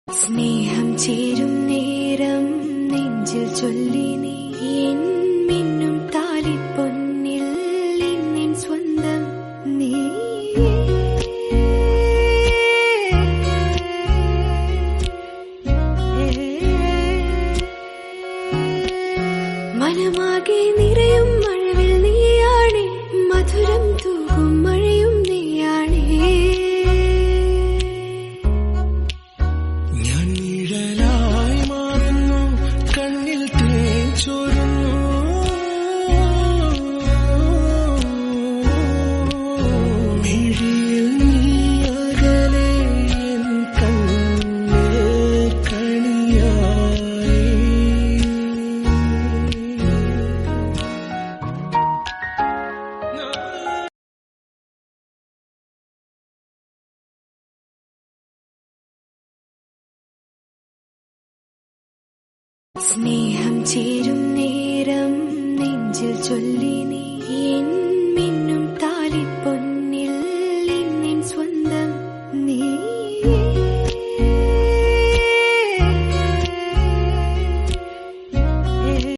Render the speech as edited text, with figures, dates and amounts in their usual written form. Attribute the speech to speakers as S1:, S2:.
S1: സ്നേഹം ചേരും നേരം നെഞ്ചിൽ ചൊല്ലി നീ എൻ മിന്നും താലിപ്പൊന്നിൽ എന്നെൻ സ്വന്തം നീ. മനമാകെ നിറയും മഴവിൽ നീയാണേ, മധുരം തൂകും മഴയും നീയാണേ.
S2: ഞാൻ നിഴലായി മാറുന്നു, കണ്ണിൽ തേൻ ചോരുന്നു, മിഴിയിൽ നീ അകലെ എൻ കണ്ണിൽ കണിയായി.
S1: സ്നേഹം ചേരും നേരം നെഞ്ചിൽ ചൊല്ലി നീ എൻ മിന്നും താലിപ്പൊന്നിൽ